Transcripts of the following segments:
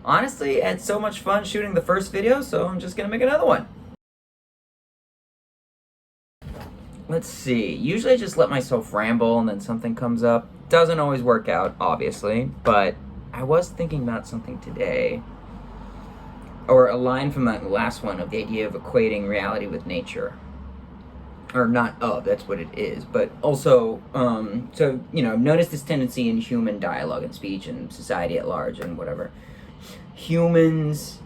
honestly, I had so much fun shooting the first video, so I'm just gonna make another one. Let's see. Usually I just let myself ramble and then something comes up. Doesn't always work out, obviously, but I was thinking about something today. Or a line from that last one of the idea of equating reality with nature. Or not of, that's what it is. But also, so, notice this tendency in human dialogue and speech and society at large and whatever. Humans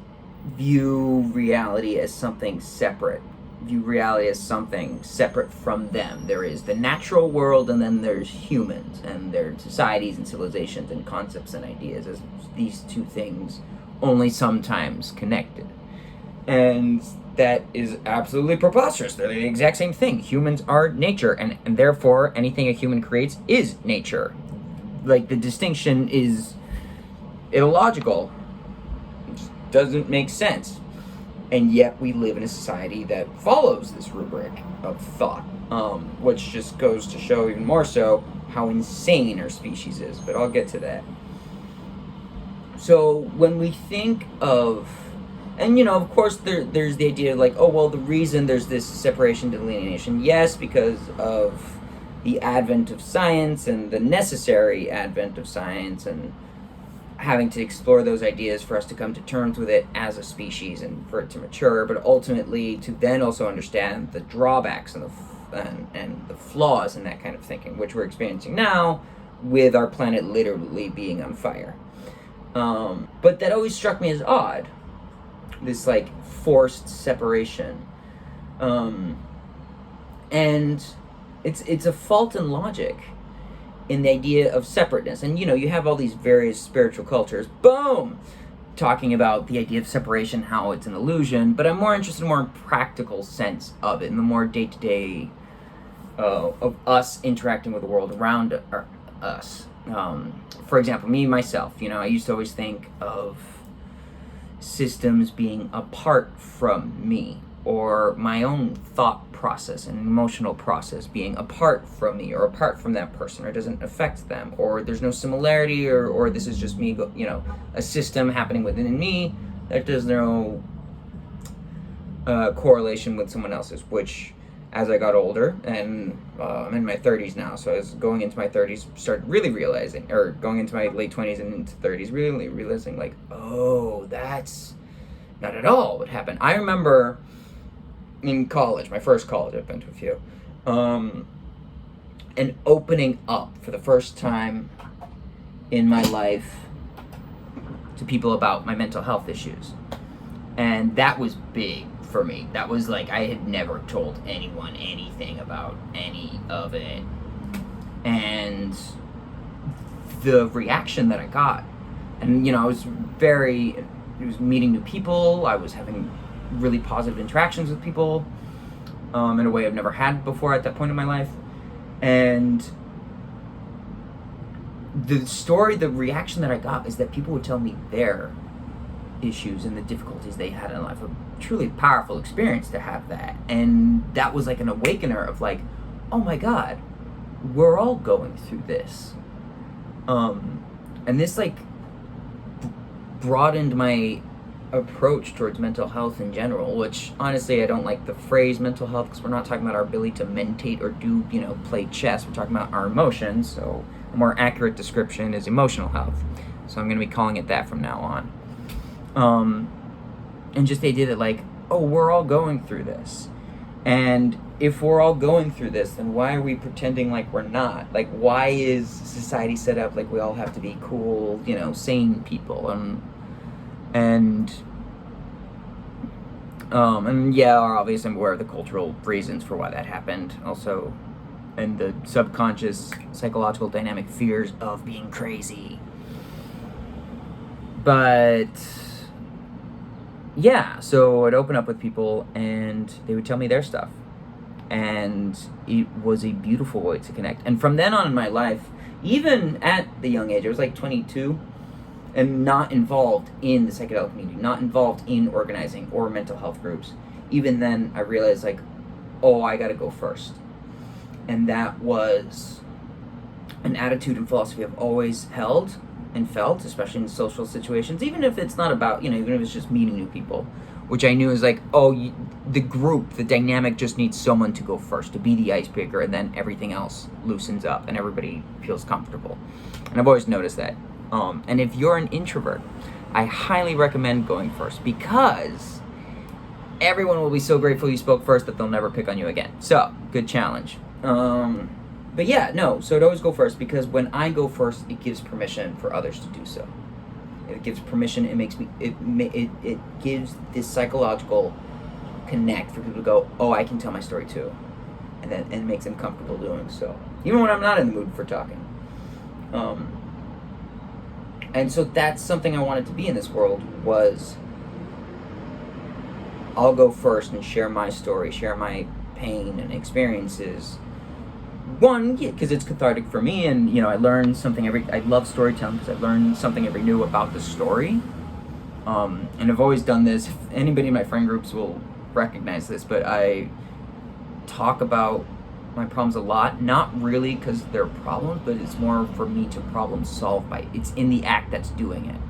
view reality as something separate. View reality as something separate from them. There is the natural world, and then there's humans, and their societies and civilizations and concepts and ideas as these two things only sometimes connected. And that is absolutely preposterous. They're the exact same thing. Humans are nature, and therefore anything a human creates is nature. Like, the distinction is illogical. It just doesn't make sense. And yet we live in a society that follows this rubric of thought, which just goes to show even more so how insane our species is. But I'll get to that. So when we think of, and of course there's the idea of like, oh, well, the reason there's this separation, delineation, yes, because of the advent of science and the necessary advent of science and having to explore those ideas for us to come to terms with it as a species and for it to mature, but ultimately to then also understand the drawbacks and the flaws in that kind of thinking, which we're experiencing now with our planet literally being on fire. But that always struck me as odd, this like forced separation, and it's a fault in logic in the idea of separateness. And you have all these various spiritual cultures, boom, talking about the idea of separation, how it's an illusion, but I'm more interested in more practical sense of it, in the more day-to-day of us interacting with the world around us. For example, me, myself, I used to always think of systems being apart from me, or my own thought process and emotional process being apart from me or apart from that person, or doesn't affect them, or there's no similarity, or this is just me, a system happening within me that does no correlation with someone else's, which as I got older, and I'm in my 30s now, so I was going into my 30s, started really realizing, or going into my late 20s and into 30s, really realizing like, oh, that's not at all what happened. I remember in college, my first college, I've been to a few, and opening up for the first time in my life to people about my mental health issues. And that was big for me. That was like, I had never told anyone anything about any of it. And the reaction that I got, and I was meeting new people, I was having really positive interactions with people in a way I've never had before at that point in my life. And the reaction that I got is that people would tell me their issues and the difficulties they had in life. A truly powerful experience to have that. And that was like an awakener of like, oh my God, we're all going through this. And this like broadened my approach towards mental health in general, which honestly I don't like the phrase mental health, because we're not talking about our ability to meditate or do play chess. We're talking about our emotions. So a more accurate description is emotional health, so I'm going to be calling it that from now on. And just the idea that like, oh, we're all going through this, and if we're all going through this, then why are we pretending like we're not? Like, why is society set up like we all have to be cool, sane people? And yeah, obviously I'm aware of the cultural reasons for why that happened also, and the subconscious psychological dynamic fears of being crazy. But yeah, so I'd open up with people and they would tell me their stuff, and it was a beautiful way to connect. And from then on in my life, even at the young age, I was like 22, and not involved in the psychedelic community, not involved in organizing or mental health groups. Even then, I realized like, oh, I gotta go first. And that was an attitude and philosophy I've always held, and felt, especially in social situations, even if it's not about, even if it's just meeting new people, which I knew is like, the group, the dynamic just needs someone to go first, to be the icebreaker, and then everything else loosens up and everybody feels comfortable. And I've always noticed that. And if you're an introvert, I highly recommend going first, because everyone will be so grateful you spoke first that they'll never pick on you again. So, good challenge. But yeah, no, so I'd always go first, because when I go first, it gives permission for others to do so. It gives permission, it gives this psychological connect for people to go, oh, I can tell my story too. And then it makes them comfortable doing so. Even when I'm not in the mood for talking. And so that's something I wanted to be in this world, was I'll go first and share my story, share my pain and experiences. One, because it's cathartic for me, and I learn something I love storytelling because I learn something every new about the story. And I've always done this. Anybody in my friend groups will recognize this, but I talk about my problems a lot, not really because they're problems, but it's more for me to problem solve it's in the act that's doing it.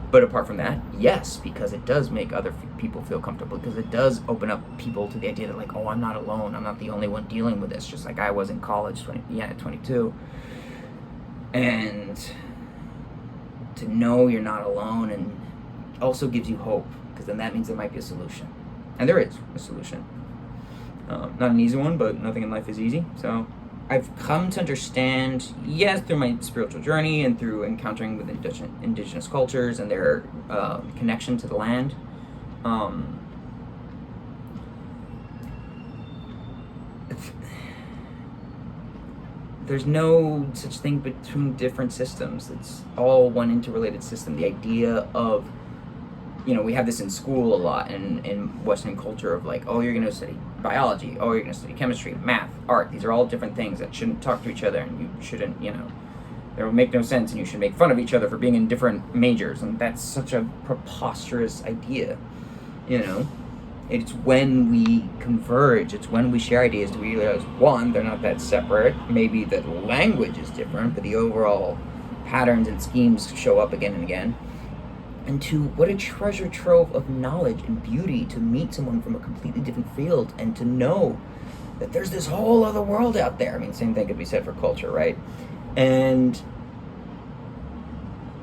But apart from that, yes, because it does make other people feel comfortable, because it does open up people to the idea that, like, oh, I'm not alone, I'm not the only one dealing with this, just like I was in college at 22. And to know you're not alone, and also gives you hope, because then that means there might be a solution. And there is a solution. Not an easy one, but nothing in life is easy. So I've come to understand, yes, through my spiritual journey and through encountering with indigenous cultures and their connection to the land, there's no such thing between different systems. It's all one interrelated system. The idea of, we have this in school a lot in Western culture of like, oh, you're going to study biology, oh, you're going to study chemistry, math, art. These are all different things that shouldn't talk to each other, and you shouldn't, they will make no sense, and you should make fun of each other for being in different majors. And that's such a preposterous idea, It's when we converge, it's when we share ideas, do we realize, one, they're not that separate. Maybe the language is different, but the overall patterns and schemes show up again and again. And two, what a treasure trove of knowledge and beauty to meet someone from a completely different field and to know that there's this whole other world out there. I mean, same thing could be said for culture, right? And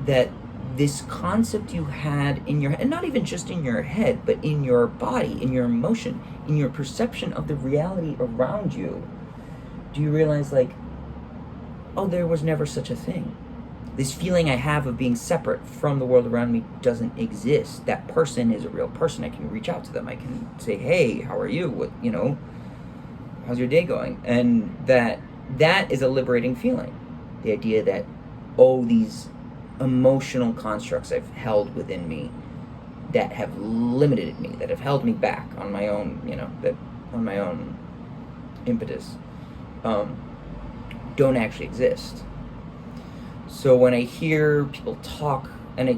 that this concept you had in your head, and not even just in your head, but in your body, in your emotion, in your perception of the reality around you, do you realize, like, oh, there was never such a thing. This feeling I have of being separate from the world around me doesn't exist. That person is a real person. I can reach out to them. I can say, hey, how are you? What, how's your day going? And that is a liberating feeling. The idea that, oh, these emotional constructs I've held within me that have limited me, that have held me back on my own, on my own impetus, don't actually exist. So when I hear people talk, and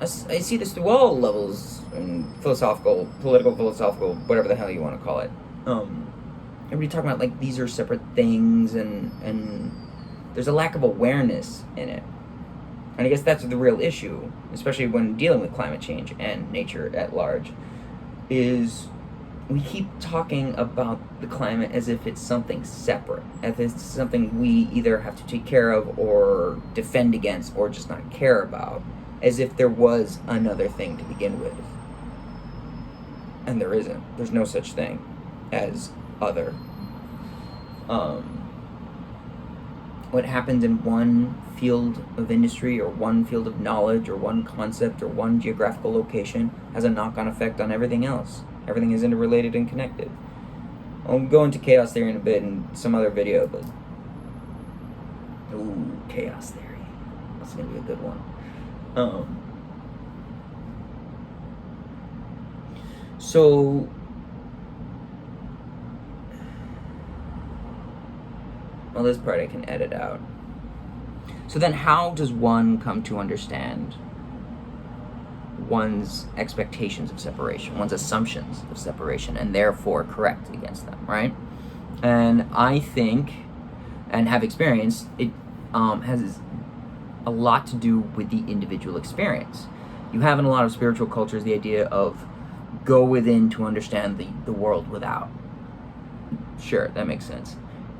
I see this through all levels, and political, philosophical, whatever the hell you want to call it. Everybody talking about, like, these are separate things, and there's a lack of awareness in it. And I guess that's the real issue, especially when dealing with climate change and nature at large, is we keep talking about the climate as if it's something separate, as if it's something we either have to take care of or defend against or just not care about, as if there was another thing to begin with. And there isn't. There's no such thing as other. What happens in one field of industry or one field of knowledge or one concept or one geographical location has a knock-on effect on everything else. Everything is interrelated and connected. I'll go into chaos theory in a bit in some other video, but ooh, chaos theory. That's gonna be a good one. So well, this part I can edit out. So then how does one come to understand one's expectations of separation, one's assumptions of separation, and therefore correct against them, right? And I think, and have experienced, has a lot to do with the individual experience. You have in a lot of spiritual cultures the idea of go within to understand the world without. Sure, that makes sense.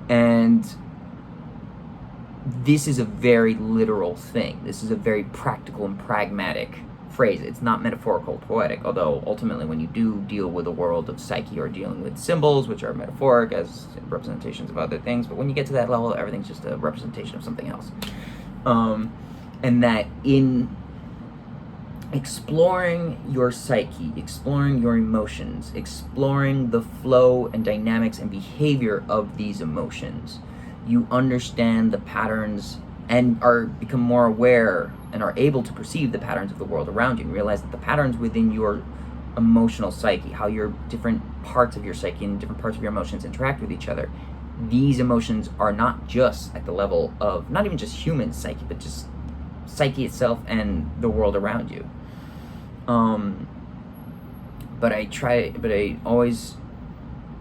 And this is a very literal thing. This is a very practical and pragmatic phrase. It's not metaphorical, poetic, although ultimately when you do deal with a world of psyche, you're dealing with symbols, which are metaphoric as representations of other things, but when you get to that level, everything's just a representation of something else. And that in exploring your psyche, exploring your emotions, exploring the flow and dynamics and behavior of these emotions, you understand the patterns and become more aware and are able to perceive the patterns of the world around you, and realize that the patterns within your emotional psyche, how your different parts of your psyche and different parts of your emotions interact with each other, these emotions are not just at the level of, not even just human psyche, but just psyche itself and the world around you. But I always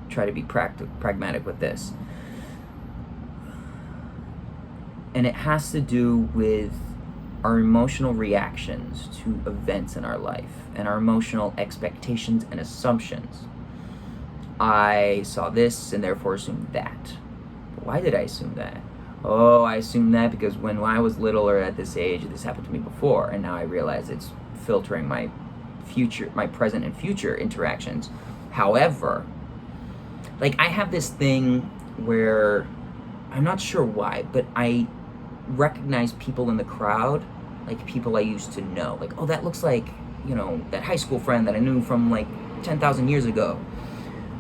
try to be pragmatic with this. And it has to do with our emotional reactions to events in our life and our emotional expectations and assumptions. I saw this and therefore assumed that. But why did I assume that? Oh, I assumed that because when I was little or at this age, this happened to me before, and now I realize it's filtering my present and future interactions. However, like, I have this thing where I'm not sure why, but I recognize people in the crowd, like people I used to know. Like, oh, that looks like, that high school friend that I knew from like 10,000 years ago.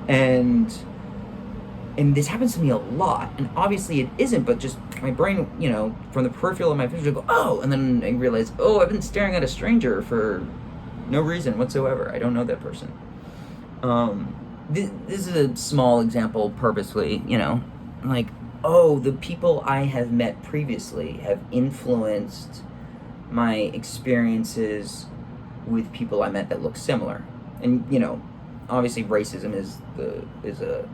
And this happens to me a lot. And obviously it isn't, but just my brain, from the peripheral of my vision, go, oh, and then I realize, oh, I've been staring at a stranger for no reason whatsoever. I don't know that person. This is a small example purposely, like, oh, the people I have met previously have influenced my experiences with people I met that look similar. And, obviously racism is a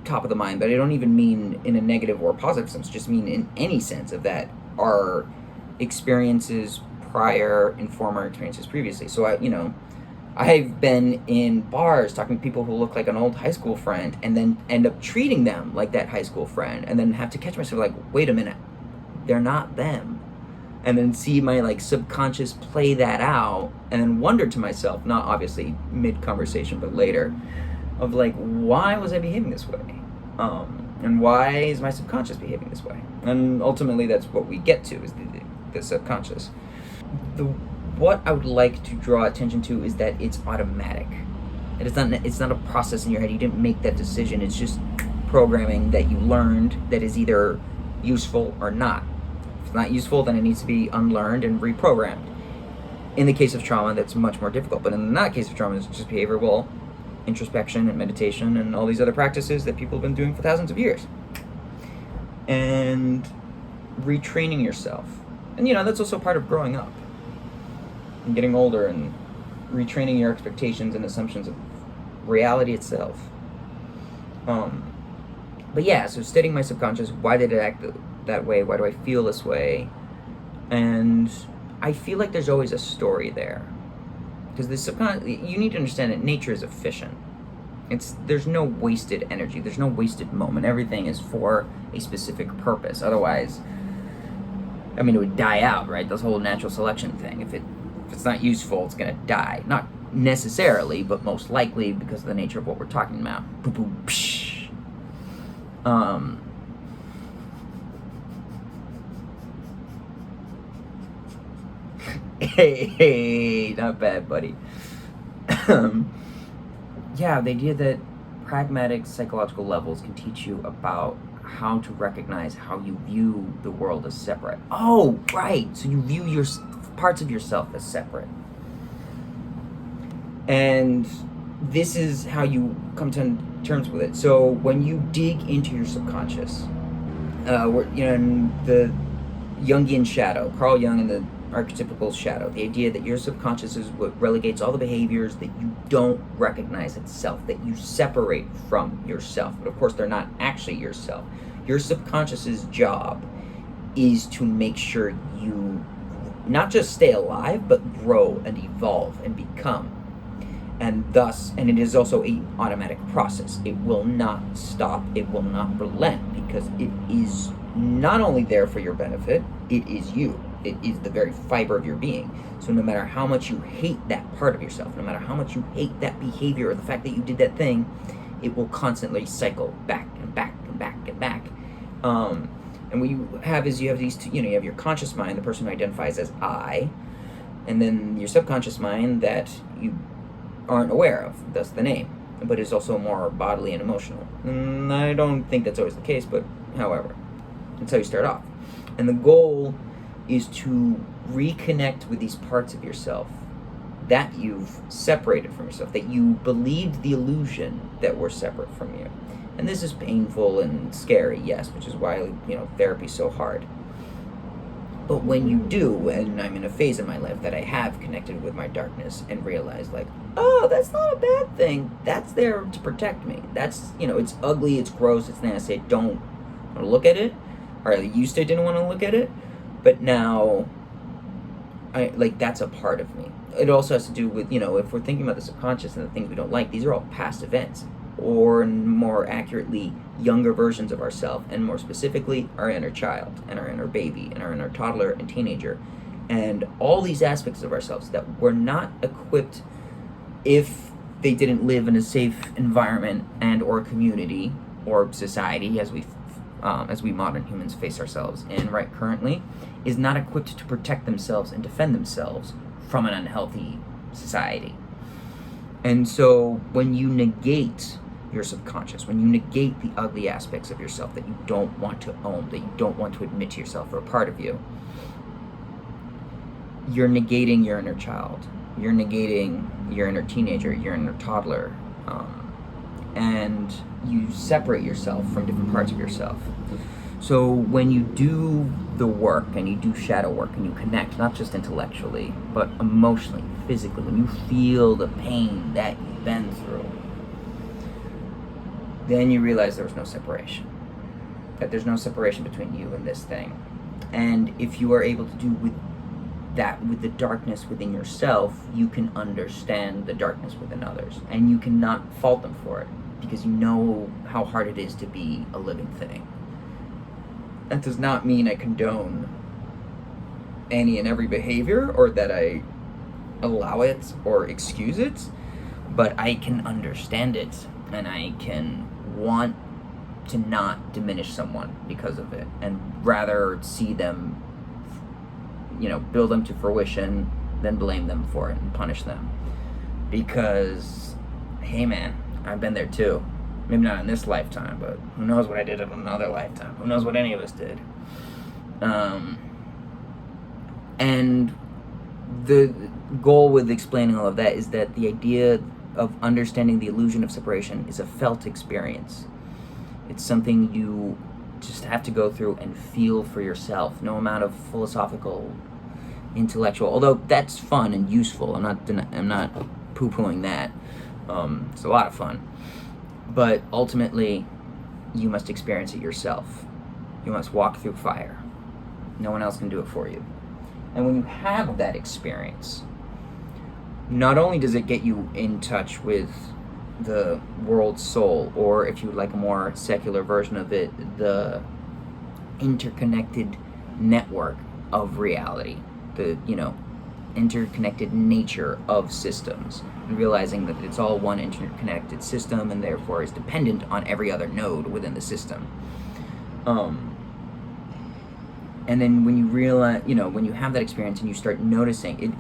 top of the mind, but I don't even mean in a negative or positive sense, just mean in any sense of that our experiences prior inform our experiences previously. So I've been in bars talking to people who look like an old high school friend and then end up treating them like that high school friend, and then have to catch myself like, wait a minute, they're not them. And then see my like subconscious play that out, and then wonder to myself, not obviously mid-conversation, but later, of like, why was I behaving this way? And why is my subconscious behaving this way? And ultimately that's what we get to, is the subconscious. What I would like to draw attention to is that it's automatic. It's not a process in your head. You didn't make that decision. It's just programming that you learned that is either useful or not. If it's not useful, then it needs to be unlearned and reprogrammed. In the case of trauma, that's much more difficult. But in that case of trauma, it's just behavioral introspection and meditation and all these other practices that people have been doing for thousands of years. And retraining yourself. And that's also part of growing up and getting older, and retraining your expectations and assumptions of reality itself. But yeah, so studying my subconscious, why did it act that way? Why do I feel this way? And I feel like there's always a story there. Because the subconscious, you need to understand that nature is efficient. There's no wasted energy. There's no wasted moment. Everything is for a specific purpose. Otherwise, it would die out, right? This whole natural selection thing. If it's not useful, it's gonna die. Not necessarily, but most likely because of the nature of what we're talking about. Boop, boop, psh. Hey, not bad, buddy. Yeah, the idea that pragmatic psychological levels can teach you about how to recognize how you view the world as separate. Oh, right. So you view your parts of yourself as separate. And this is how you come to terms with it. So when you dig into your subconscious, in the Jungian shadow, Carl Jung and the archetypical shadow, the idea that your subconscious is what relegates all the behaviors that you don't recognize itself, that you separate from yourself. But of course, they're not actually yourself. Your subconscious's job is to make sure you not just stay alive, but grow and evolve and become. And it is also a automatic process. It will not stop, it will not relent, because it is not only there for your benefit, it is you. It is the very fiber of your being. So no matter how much you hate that part of yourself, no matter how much you hate that behavior or the fact that you did that thing, it will constantly cycle back and back and back and back. And what you have is you have these two, you have your conscious mind, the person who identifies as I, and then your subconscious mind that you aren't aware of, thus the name, but is also more bodily and emotional. And I don't think that's always the case, but however, that's how you start off. And the goal is to reconnect with these parts of yourself that you've separated from yourself, that you believed the illusion that were separate from you. And this is painful and scary, yes, which is why, therapy's so hard. But when you do, and I'm in a phase in my life that I have connected with my darkness and realized, oh, that's not a bad thing. That's there to protect me. That's, it's ugly, it's gross, it's nasty. I don't want to look at it. Or I used to didn't want to look at it. But now, that's a part of me. It also has to do with, if we're thinking about the subconscious and the things we don't like, these are all past events. Or more accurately, younger versions of ourselves, and more specifically, our inner child, and our inner baby, and our inner toddler and teenager. And all these aspects of ourselves that were not equipped if they didn't live in a safe environment and or community or society as we modern humans face ourselves in right currently, is not equipped to protect themselves and defend themselves from an unhealthy society. And so when you negate your subconscious, when you negate the ugly aspects of yourself that you don't want to own, that you don't want to admit to yourself are a part of you, you're negating your inner child, you're negating your inner teenager, your inner toddler, and you separate yourself from different parts of yourself. So when you do the work and you do shadow work and you connect, not just intellectually, but emotionally, physically, when you feel the pain that you've been through, then you realize there was no separation. That there's no separation between you and this thing. And if you are able to do with the darkness within yourself, you can understand the darkness within others. And you cannot fault them for it, because you know how hard it is to be a living thing. That does not mean I condone any and every behavior, or that I allow it or excuse it, but I can understand it, and I can want to not diminish someone because of it, and rather see them, build them to fruition than blame them for it and punish them. Because, hey man, I've been there too. Maybe not in this lifetime, but who knows what I did in another lifetime. Who knows what any of us did. And the goal with explaining all of that is that the idea of understanding the illusion of separation is a felt experience. It's something you just have to go through and feel for yourself. No amount of philosophical, intellectual, although that's fun and useful. I'm not poo-pooing that. It's a lot of fun. But ultimately, you must experience it yourself. You must walk through fire. No one else can do it for you. And when you have that experience, not only does it get you in touch with the world soul, or if you would like a more secular version of it, the interconnected network of reality, the, interconnected nature of systems, and realizing that it's all one interconnected system and therefore is dependent on every other node within the system. And then when you realize, when you have that experience and you start noticing, it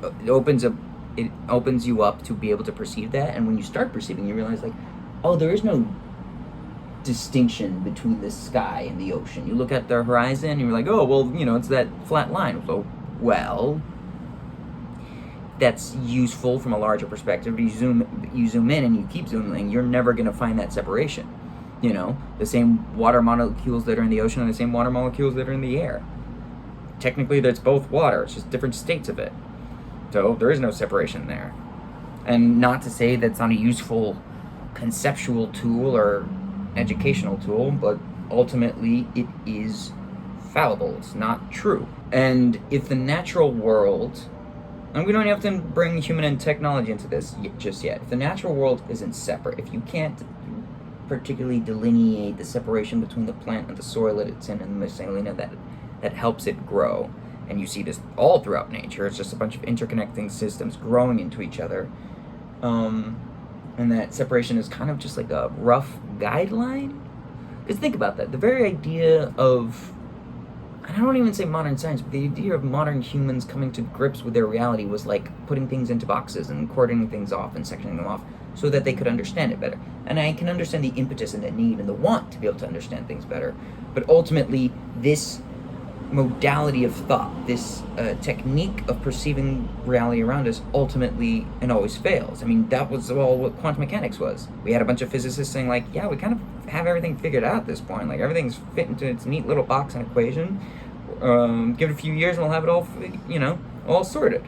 opens you up to be able to perceive that. And when you start perceiving, you realize there is no distinction between the sky and the ocean. You look at the horizon and you're like, oh, well, it's that flat line. So, well, that's useful from a larger perspective. But you zoom in and you keep zooming, you're never going to find that separation. The same water molecules that are in the ocean are the same water molecules that are in the air. Technically, that's both water. It's just different states of it. So there is no separation there. And not to say that's not a useful conceptual tool or educational tool, but ultimately it is fallible. It's not true. And if the natural world, and we don't have to bring human and technology into this just yet, if the natural world isn't separate, if you can't particularly delineate the separation between the plant and the soil that it's in and the mycelium that helps it grow, and you see this all throughout nature, it's just a bunch of interconnecting systems growing into each other, and that separation is kind of just like a rough guideline. Because think about that, the very idea of, and I don't even say modern science, but the idea of modern humans coming to grips with their reality was like putting things into boxes and cordoning things off and sectioning them off so that they could understand it better. And I can understand the impetus and the need and the want to be able to understand things better. But ultimately, this modality of thought, this technique of perceiving reality around us ultimately and always fails. I mean, that was all what quantum mechanics was. We had a bunch of physicists saying like, yeah, we kind of have everything figured out at this point. Like everything's fit into its neat little box and equation. Give it a few years and we'll have it all, all sorted.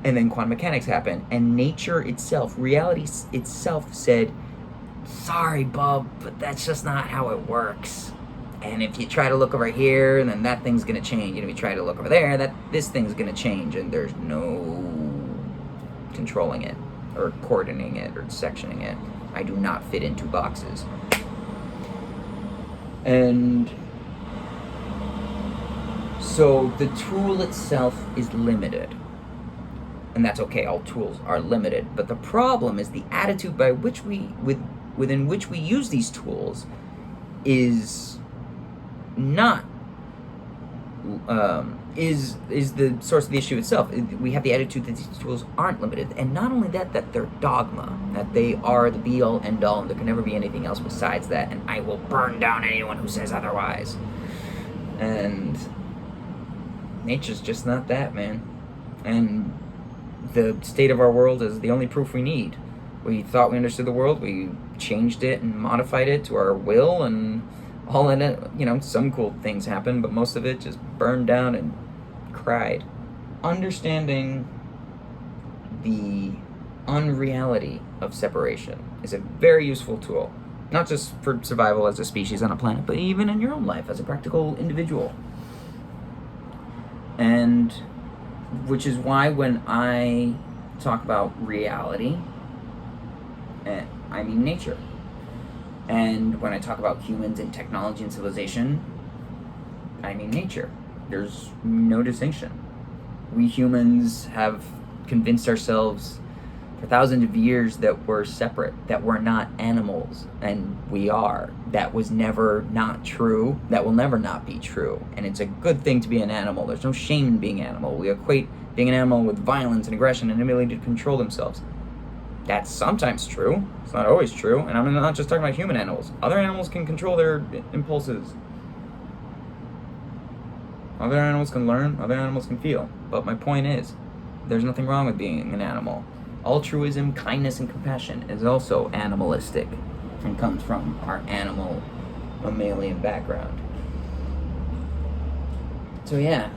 And then quantum mechanics happened, and nature itself, reality itself said, sorry, bub, but that's just not how it works. And if you try to look over here, then that thing's gonna change. And if you try to look over there, this thing's gonna change, and there's no controlling it, or cordoning it, or sectioning it. I do not fit into boxes. And so the tool itself is limited. And that's okay, all tools are limited. But the problem is the attitude by which within which we use these tools is not is the source of the issue itself. We have the attitude that these tools aren't limited, and not only that they're dogma, that they are the be all end all, and there can never be anything else besides that, and I will burn down anyone who says otherwise. And nature's just not that, man. And the state of our world is the only proof we need. We thought we understood the world, we changed it and modified it to our will, and all in it, some cool things happened, but most of it just burned down and cried. Understanding the unreality of separation is a very useful tool, not just for survival as a species on a planet, but even in your own life as a practical individual. And which is why when I talk about reality, I mean nature. And when I talk about humans and technology and civilization, I mean nature. There's no distinction. We humans have convinced ourselves for thousands of years that we're separate, that we're not animals, and we are. That was never not true. That will never not be true. And it's a good thing to be an animal. There's no shame in being an animal. We equate being an animal with violence and aggression and ability to control themselves. That's sometimes true. It's not always true. And I'm not just talking about human animals. Other animals can control their impulses. Other animals can learn. Other animals can feel. But my point is, there's nothing wrong with being an animal. Altruism, kindness, and compassion is also animalistic and comes from our animal mammalian background. So yeah,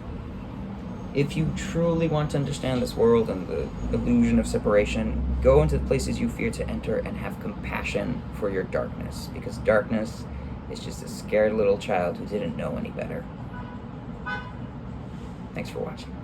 if you truly want to understand this world and the illusion of separation, go into the places you fear to enter and have compassion for your darkness, because darkness is just a scared little child who didn't know any better. Thanks for watching.